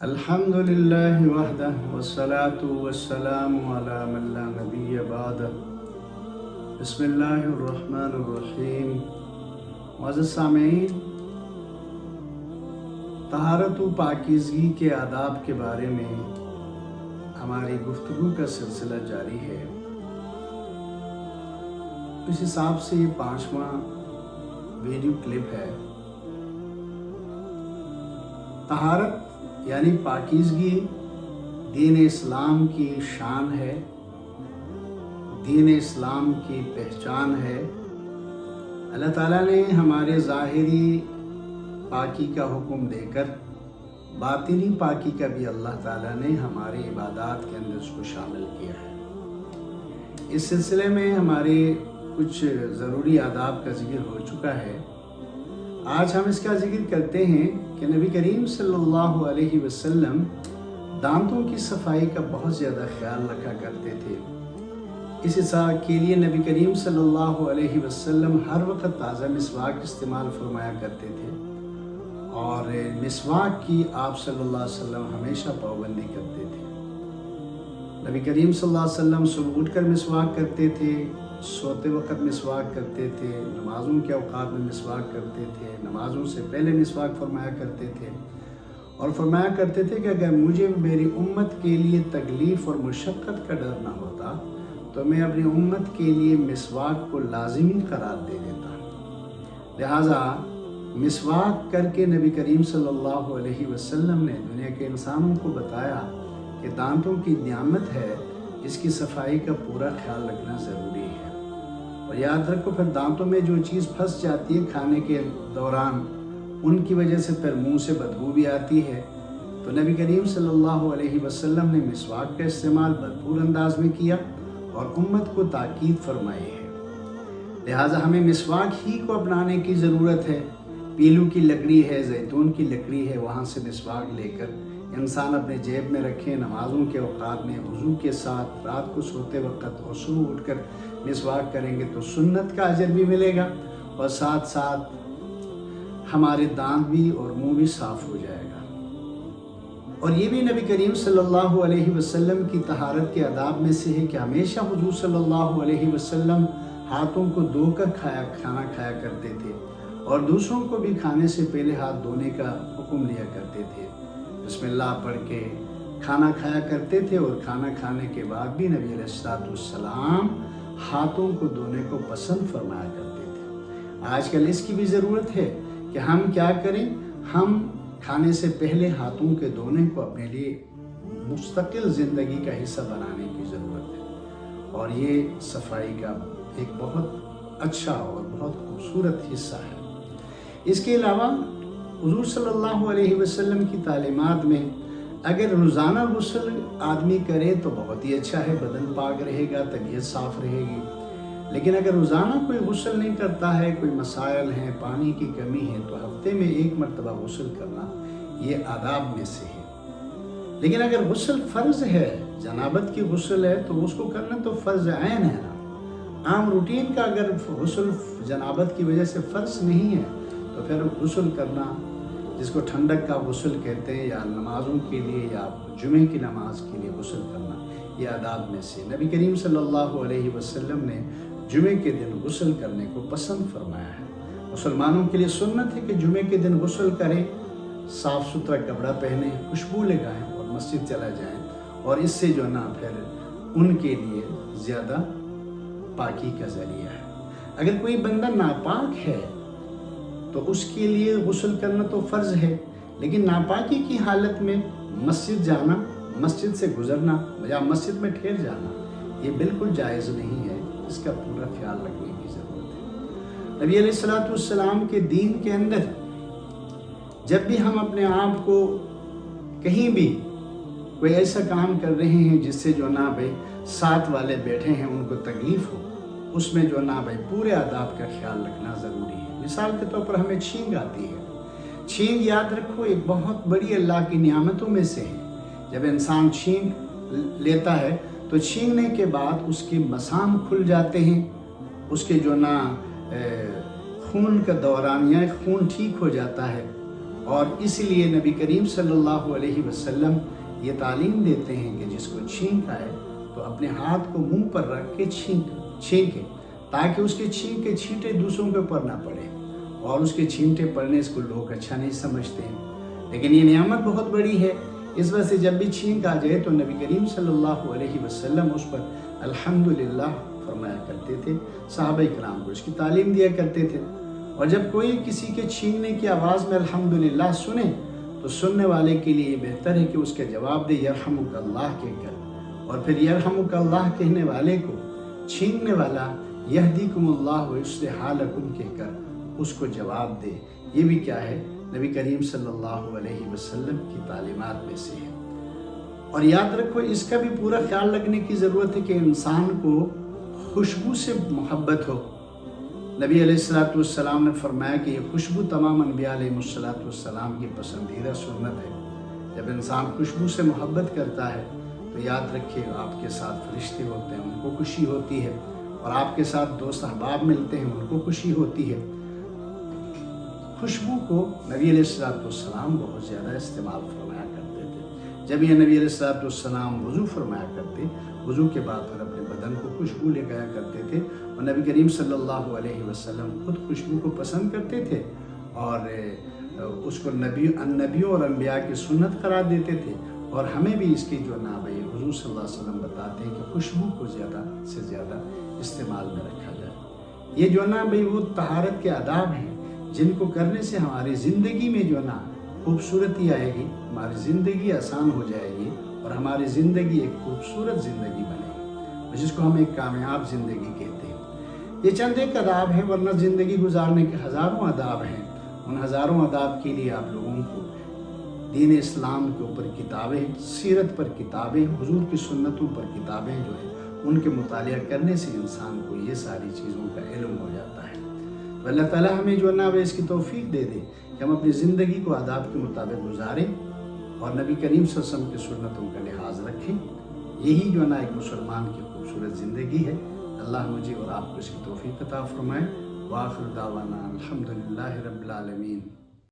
الحمد للہ وحدہ والصلاة والسلام علی من لا نبی بعدہ۔ بسم اللہ الرحمن الرحیم۔ معزز سامعین، طہارت و پاکیزگی کے آداب کے بارے میں ہماری گفتگو کا سلسلہ جاری ہے۔ اس حساب سے یہ 5واں ویڈیو کلپ ہے۔ طہارت یعنی پاکیزگی دین اسلام کی شان ہے، دین اسلام کی پہچان ہے۔ اللہ تعالیٰ نے ہمارے ظاہری پاکی کا حکم دے کر باطنی پاکی کا بھی اللہ تعالیٰ نے ہمارے عبادات کے اندر اس کو شامل کیا ہے۔ اس سلسلے میں ہمارے کچھ ضروری آداب کا ذکر ہو چکا ہے۔ آج ہم اس کا ذکر کرتے ہیں کہ نبی کریم صلی اللہ علیہ وسلم دانتوں کی صفائی کا بہت زیادہ خیال رکھا کرتے تھے۔ اس حساب کے لیے نبی کریم صلی اللہ علیہ وسلم ہر وقت تازہ مسواک استعمال فرمایا کرتے تھے، اور مسواک کی آپ صلی اللہ علیہ وسلم ہمیشہ پابندی کرتے تھے۔ نبی کریم صلی اللہ علیہ وسلم صبح اٹھ کر مسواک کرتے تھے، سوتے وقت مسواک کرتے تھے، نمازوں کے اوقات میں مسواک کرتے تھے، نمازوں سے پہلے مسواک فرمایا کرتے تھے، اور فرمایا کرتے تھے کہ اگر مجھے میری امت کے لیے تکلیف اور مشقت کا ڈر نہ ہوتا تو میں اپنی امت کے لیے مسواک کو لازمی قرار دے دیتا۔ لہٰذا مسواک کر کے نبی کریم صلی اللہ علیہ وسلم نے دنیا کے انسانوں کو بتایا کہ دانتوں کی نعمت ہے، اس کی صفائی کا پورا خیال رکھنا ضروری ہے۔ اور یاد رکھو، پھر دانتوں میں جو چیز پھنس جاتی ہے کھانے کے دوران، ان کی وجہ سے پھر منہ سے بدبو بھی آتی ہے۔ تو نبی کریم صلی اللہ علیہ وسلم نے مسواک کا استعمال بھرپور انداز میں کیا اور امت کو تاکید فرمائی ہے۔ لہٰذا ہمیں مسواک ہی کو اپنانے کی ضرورت ہے۔ پیلو کی لکڑی ہے، زیتون کی لکڑی ہے، وہاں سے مسواک لے کر انسان اپنے جیب میں رکھیں، نمازوں کے اوقات میں وضو کے ساتھ، رات کو سوتے وقت اور صبح اٹھ کر مسواک کریں گے تو سنت کا اجر بھی ملے گا، اور ساتھ ساتھ ہمارے دانت بھی اور منہ بھی صاف ہو جائے گا۔ اور یہ بھی نبی کریم صلی اللہ علیہ وسلم کی طہارت کے آداب میں سے ہے کہ ہمیشہ حضور صلی اللہ علیہ وسلم ہاتھوں کو دھو کر کھانا کھایا کرتے تھے، اور دوسروں کو بھی کھانے سے پہلے ہاتھ دھونے کا حکم لیا کرتے تھے۔ بسم اللہ پڑھ کے کھانا کھایا کرتے تھے، اور کھانا کھانے کے بعد بھی نبی علیہ السلام ہاتھوں کو دھونے کو پسند فرمایا کرتے تھے۔ آج کل اس کی بھی ضرورت ہے کہ ہم کیا کریں، ہم کھانے سے پہلے ہاتھوں کے دھونے کو اپنے لیے مستقل زندگی کا حصہ بنانے کی ضرورت ہے، اور یہ صفائی کا ایک بہت اچھا اور بہت خوبصورت حصہ ہے۔ اس کے علاوہ حضور صلی اللہ علیہ وسلم کی تعلیمات میں اگر روزانہ غسل آدمی کرے تو بہت ہی اچھا ہے، بدن پاک رہے گا، طبیعت صاف رہے گی۔ لیکن اگر روزانہ کوئی غسل نہیں کرتا ہے، کوئی مسائل ہیں، پانی کی کمی ہے، تو ہفتے میں 1 مرتبہ غسل کرنا یہ آداب میں سے ہے۔ لیکن اگر غسل فرض ہے، جنابت کی غسل ہے، تو اس کو کرنا تو فرض عین ہے نا۔ عام روٹین کا اگر غسل جنابت کی وجہ سے فرض نہیں ہے تو پھر غسل کرنا، جس کو ٹھنڈک کا غسل کہتے ہیں، یا نمازوں کے لیے یا جمعے کی نماز کے لیے غسل کرنا، یہ آداب میں سے نبی کریم صلی اللہ علیہ وسلم نے جمعے کے دن غسل کرنے کو پسند فرمایا ہے۔ مسلمانوں کے لیے سنت ہے کہ جمعے کے دن غسل کریں، صاف ستھرا کپڑا پہنیں، خوشبو لگائیں اور مسجد چلا جائیں، اور اس سے جو نا پھر ان کے لیے زیادہ پاکی کا ذریعہ ہے۔ اگر کوئی بندہ ناپاک ہے تو اس کے لیے غسل کرنا تو فرض ہے، لیکن ناپاکی کی حالت میں مسجد جانا، مسجد سے گزرنا یا مسجد میں ٹھہر جانا، یہ بالکل جائز نہیں ہے۔ اس کا پورا خیال رکھنے کی ضرورت ہے۔ نبی علیہ السلام کے دین کے اندر جب بھی ہم اپنے آپ کو کہیں بھی کوئی ایسا کام کر رہے ہیں جس سے جو نا بھائی ساتھ والے بیٹھے ہیں ان کو تکلیف ہو، اس میں جو نا بھائی پورے آداب کا خیال رکھنا ضروری ہے۔ مثال کے طور پر ہمیں چھینک آتی ہے۔ چھینک یاد رکھو ایک بہت بڑی اللہ کی نعمتوں میں سے ہے۔ جب انسان چھینک لیتا ہے تو چھینکنے کے بعد اس کے مسام کھل جاتے ہیں، اس کے جو نا خون کا دوران یا خون ٹھیک ہو جاتا ہے، اور اس لیے نبی کریم صلی اللہ علیہ وسلم یہ تعلیم دیتے ہیں کہ جس کو چھینک آئے تو اپنے ہاتھ کو منہ پر رکھ کے چھینکے، تاکہ اس کے چھینک کے چھینٹے دوسروں کے اوپر نہ پڑے، اور اس کے چھینٹے پڑنے اس کو لوگ اچھا نہیں سمجھتے ہیں، لیکن یہ نعمت بہت بڑی ہے۔ اس وجہ سے جب بھی چھینک آ جائے تو نبی کریم صلی اللہ علیہ وسلم اس پر الحمدللہ فرمایا کرتے تھے، صحابہ کرام کو اس کی تعلیم دیا کرتے تھے۔ اور جب کوئی کسی کے چھینکنے کی آواز میں الحمدللہ سنے تو سننے والے کے لیے یہ بہتر ہے کہ اس کا جواب دے یرحمک اللہ کہہ کر، اور پھر یرحمک اللہ کہنے والے کو چھینکنے والا یہدیکم اللہ ویصلح حالکم کہہ کر اس کو جواب دے۔ یہ بھی کیا ہے؟ نبی کریم صلی اللہ علیہ وسلم کی تعلیمات میں سے ہے۔ اور یاد رکھو اس کا بھی پورا خیال رکھنے کی ضرورت ہے کہ انسان کو خوشبو سے محبت ہو۔ نبی علیہ السلام نے فرمایا کہ یہ خوشبو تمام انبیاء علیہ السلام کی پسندیدہ سنت ہے۔ جب انسان خوشبو سے محبت کرتا ہے تو یاد رکھیے آپ کے ساتھ فرشتے ہوتے ہیں، ان کو خوشی ہوتی ہے، اور آپ کے ساتھ دوست احباب ملتے ہیں، ان کو خوشی ہوتی ہے۔ خوشبو کو نبی علیہ السلام بہت زیادہ استعمال فرمایا کرتے تھے۔ جب یہ نبی علیہ السلام وضو فرمایا کرتے، وضو کے بعد پھر اپنے بدن کو خوشبو لگایا کرتے تھے، اور نبی کریم صلی اللہ علیہ وسلم خود خوشبو کو پسند کرتے تھے، اور اس کو نبیوں اور انبیاء کی سنت قرار دیتے تھے۔ اور ہمیں بھی اس کی جو بھائی حضور صلی اللہ علیہ وسلم بتاتے ہیں کہ خوشبو کو زیادہ سے زیادہ استعمال میں رکھا جائے۔ یہ جو بھائی وہ طہارت کے آداب ہیں جن کو کرنے سے ہماری زندگی میں جو خوبصورتی آئے گی، ہماری زندگی آسان ہو جائے گی، اور ہماری زندگی ایک خوبصورت زندگی بنے گی، جس کو ہم ایک کامیاب زندگی کہتے ہیں۔ یہ چند ایک آداب ہیں، ورنہ زندگی گزارنے کے ہزاروں آداب ہیں۔ ان ہزاروں آداب کے لیے آپ لوگوں کو دین اسلام کے اوپر کتابیں، سیرت پر کتابیں، حضور کی سنتوں پر کتابیں جو ہیں ان کے مطالعہ کرنے سے انسان کو یہ ساری چیزوں کا علم ہو جاتا ہے۔ تو اللہ تعالیٰ ہمیں جو اس کی توفیق دے دے کہ ہم اپنی زندگی کو آداب کے مطابق گزاریں اور نبی کریم صلی اللہ علیہ وسلم کی سنتوں کا لحاظ رکھیں۔ یہی جو ایک مسلمان کی خوبصورت زندگی ہے۔ اللہ مجھے اور آپ کو اس کی توفیق عطا فرمائے۔ وآخر دعوانا الحمدللہ رب العالمین۔